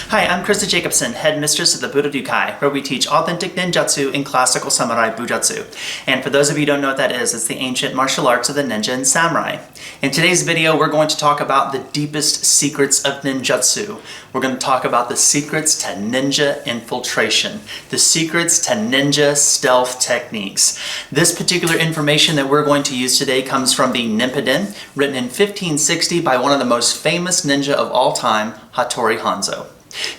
Hi, I'm Krista Jacobson, headmistress of the Budoryukai, where we teach authentic ninjutsu and classical samurai bujutsu. And for those of you who don't know what that is, it's the ancient martial arts of the ninja and samurai. In today's video, we're going to talk about the deepest secrets of ninjutsu. We're going to talk about the secrets to ninja infiltration, the secrets to ninja stealth techniques. This particular information that we're going to use today comes from the Nippiden, written in 1560 by one of the most famous ninja of all time, Hattori Hanzo.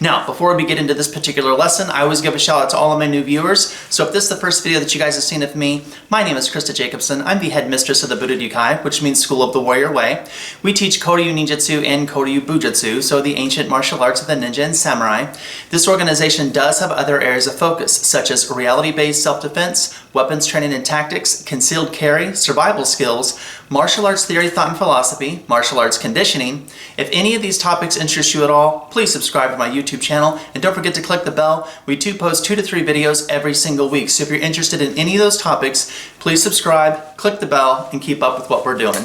Now, before we get into this particular lesson, I always give a shout out to all of my new viewers. So if this is the first video that you guys have seen of me, my name is Krista Jacobson. I'm the headmistress of the Budoryukai, which means School of the Warrior Way. We teach Koryu Ninjutsu and Koryu Bujutsu, so the ancient martial arts of the ninja and samurai. This organization does have other areas of focus, such as reality-based self-defense, weapons training and tactics, concealed carry, survival skills, martial arts theory, thought and philosophy, martial arts conditioning. If any of these topics interest you at all, please subscribe to my YouTube channel and don't forget to click the bell. We do post 2 to 3 videos every single week. So if you're interested in any of those topics, please subscribe, click the bell, and keep up with what we're doing.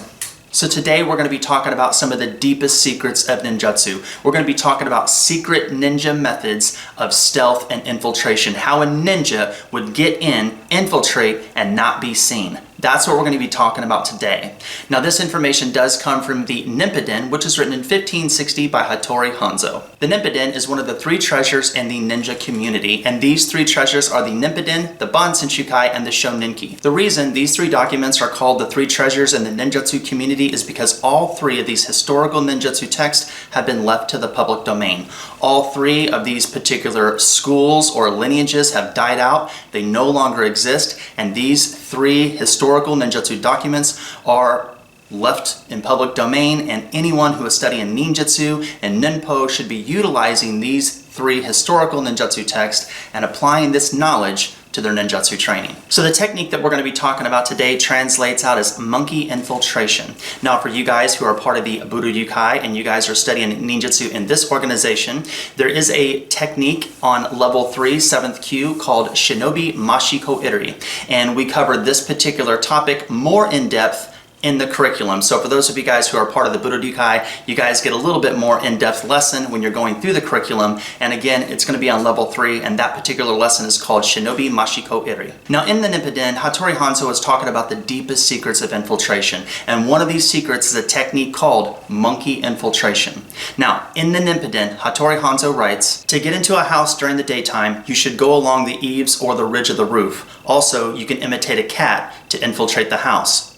So today we're going to be talking about some of the deepest secrets of ninjutsu. We're going to be talking about secret ninja methods of stealth and infiltration. How a ninja would get in, infiltrate, and not be seen. That's what we're going to be talking about today. Now this information does come from the Nippiden, which was written in 1560 by Hattori Hanzo. The Nippiden is one of the 3 treasures in the ninja community, and these 3 treasures are the Nippiden, the Bansenshukai, and the Shoninki. The reason these 3 documents are called the 3 treasures in the ninjutsu community is because all 3 of these historical ninjutsu texts have been left to the public domain. All 3 of these particular schools or lineages have died out. They no longer exist, and these 3 historical ninjutsu documents are left in public domain, and anyone who is studying ninjutsu and ninpo should be utilizing these 3 historical ninjutsu texts and applying this knowledge to their ninjutsu training. So the technique that we're going to be talking about today translates out as monkey infiltration. Now for you guys who are part of the Budoryukai and you guys are studying ninjutsu in this organization, there is a technique on level 3, 7th Q, called Shinobi Mashiko Iri. And we covered this particular topic more in depth in the curriculum. So for those of you guys who are part of the Budoryukai, you guys get a little bit more in-depth lesson when you're going through the curriculum. And again, it's going to be on level 3, and that particular lesson is called Shinobi Mashiko Iri. Now in the Nippiden, Hattori Hanzo is talking about the deepest secrets of infiltration. And one of these secrets is a technique called monkey infiltration. Now in the Nippiden, Hattori Hanzo writes, to get into a house during the daytime, you should go along the eaves or the ridge of the roof. Also, you can imitate a cat to infiltrate the house.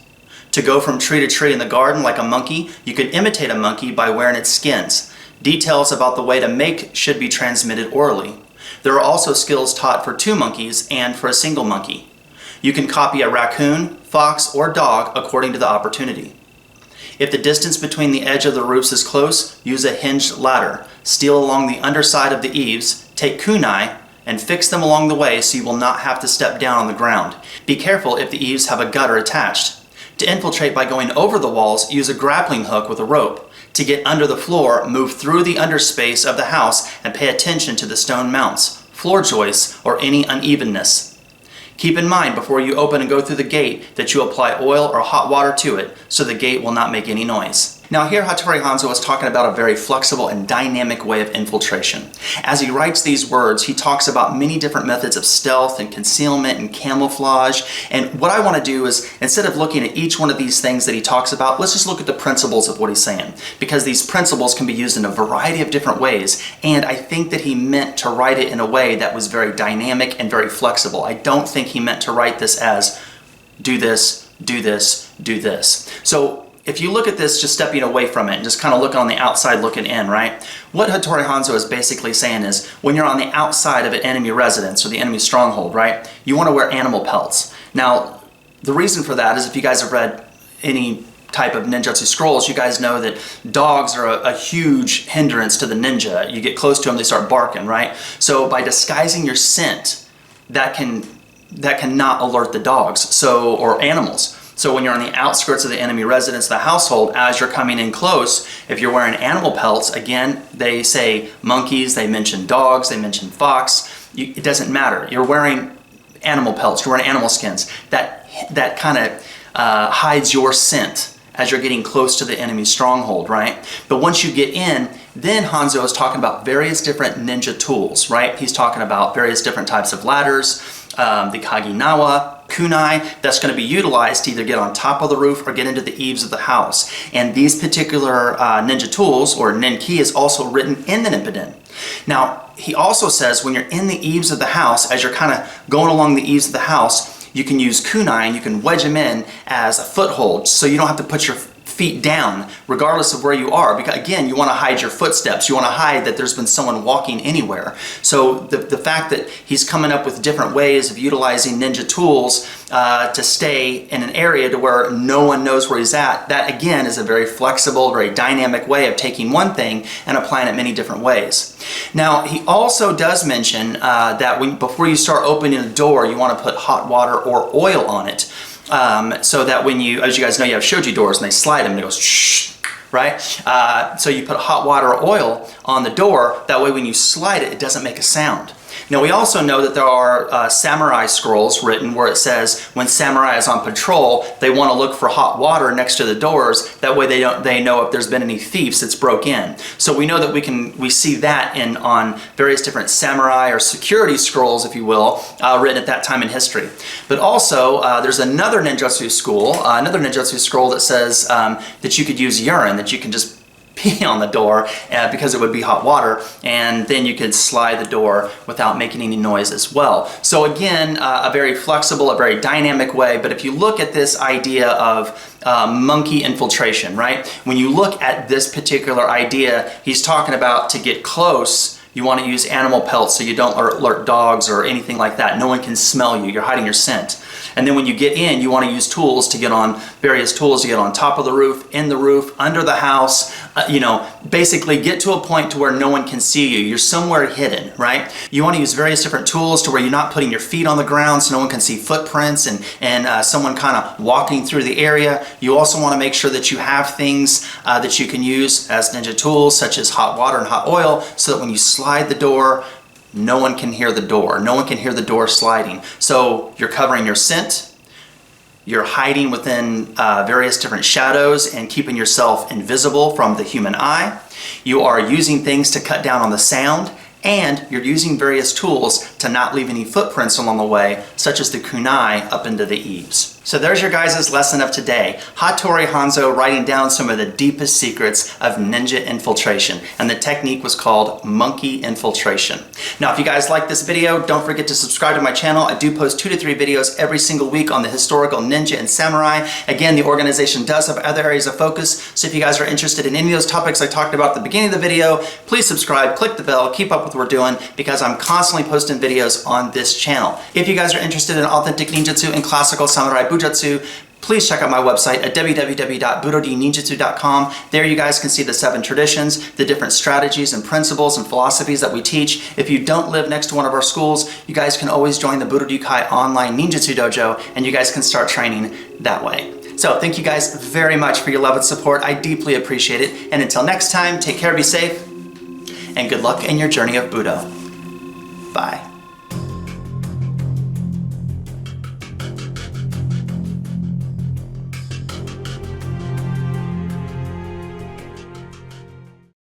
To go from tree to tree in the garden like a monkey, you can imitate a monkey by wearing its skins. Details about the way to make should be transmitted orally. There are also skills taught for 2 monkeys and for a single monkey. You can copy a raccoon, fox, or dog according to the opportunity. If the distance between the edge of the roofs is close, use a hinged ladder. Steal along the underside of the eaves, take kunai, and fix them along the way so you will not have to step down on the ground. Be careful if the eaves have a gutter attached. To infiltrate by going over the walls, use a grappling hook with a rope. To get under the floor, move through the underspace of the house and pay attention to the stone mounts, floor joists, or any unevenness. Keep in mind before you open and go through the gate that you apply oil or hot water to it so the gate will not make any noise. Now here Hattori Hanzo is talking about a very flexible and dynamic way of infiltration. As he writes these words, he talks about many different methods of stealth and concealment and camouflage. And what I want to do is, instead of looking at each one of these things that he talks about, let's just look at the principles of what he's saying. Because these principles can be used in a variety of different ways. And I think that he meant to write it in a way that was very dynamic and very flexible. I don't think he meant to write this as do this, do this, do this. So if you look at this just stepping away from it and just kind of looking on the outside looking in, right? What Hattori Hanzo is basically saying is when you're on the outside of an enemy residence or the enemy stronghold, right? You want to wear animal pelts. Now, the reason for that is if you guys have read any type of ninjutsu scrolls, you guys know that dogs are a huge hindrance to the ninja. You get close to them, they start barking, right? So by disguising your scent, that cannot alert the dogs, or animals. So when you're on the outskirts of the enemy residence, the household, as you're coming in close, if you're wearing animal pelts, again, they say monkeys, they mention dogs, they mention fox, it doesn't matter. You're wearing animal pelts, you're wearing animal skins. That kind of hides your scent as you're getting close to the enemy stronghold, right? But once you get in, Then Hanzo is talking about various different ninja tools, right? He's talking about various different types of ladders, the Kaginawa, kunai, that's going to be utilized to either get on top of the roof or get into the eaves of the house. And these particular ninja tools, or Nenki, is also written in the Nippon. Now, he also says when you're in the eaves of the house, as you're kind of going along the eaves of the house, you can use kunai and you can wedge them in as a foothold, so you don't have to put your feet down regardless of where you are, because again, you want to hide your footsteps, you want to hide that there's been someone walking anywhere. So the fact that he's coming up with different ways of utilizing ninja tools to stay in an area to where no one knows where he's at, that again is a very flexible, very dynamic way of taking one thing and applying it many different ways. Now, he also does mention that before you start opening the door, you want to put hot water or oil on it. So that when you, as you guys know, you have shoji doors and they slide them and it goes shh, right? So you put hot water or oil on the door, that way when you slide it, it doesn't make a sound. Now, we also know that there are samurai scrolls written where it says when samurai is on patrol, they want to look for hot water next to the doors. That way they know if there's been any thieves that's broke in. So we know that we see that on various different samurai or security scrolls, if you will, written at that time in history. But also there's another ninjutsu scroll that says that you could use urine, that you can just pee on the door because it would be hot water, and then you could slide the door without making any noise as well. So again, a very flexible, a very dynamic way. But if you look at this idea of monkey infiltration, right? When you look at this particular idea, he's talking about to get close, you want to use animal pelts so you don't alert dogs or anything like that. No one can smell you. You're hiding your scent. And then when you get in, you want to use tools to get on, various tools to get on top of the roof, in the roof, under the house, basically get to a point to where no one can see you. You're somewhere hidden, right? You want to use various different tools to where you're not putting your feet on the ground so no one can see footprints and someone kind of walking through the area. You also want to make sure that you have things that you can use as ninja tools, such as hot water and hot oil, so that when you slide the door, no one can hear the door. No one can hear the door sliding. So you're covering your scent, you're hiding within various different shadows and keeping yourself invisible from the human eye. You are using things to cut down on the sound, and you're using various tools to not leave any footprints along the way, such as the kunai up into the eaves. So there's your guys' lesson of today. Hattori Hanzo writing down some of the deepest secrets of ninja infiltration, and the technique was called monkey infiltration. Now, if you guys like this video, don't forget to subscribe to my channel. I do post 2 to 3 videos every single week on the historical ninja and samurai. Again, the organization does have other areas of focus, so if you guys are interested in any of those topics I talked about at the beginning of the video, please subscribe, click the bell, keep up with what we're doing, because I'm constantly posting videos on this channel. If you guys are interested in authentic ninjutsu and classical samurai bujutsu, please check out my website at www.burodinninjutsu.com. There you guys can see the 7 traditions, the different strategies and principles and philosophies that we teach. If you don't live next to one of our schools, you guys can always join the Budoryukai online ninjutsu dojo, and you guys can start training that way. So thank you guys very much for your love and support. I deeply appreciate it. And until next time, take care, be safe, and good luck in your journey of Budo. Bye.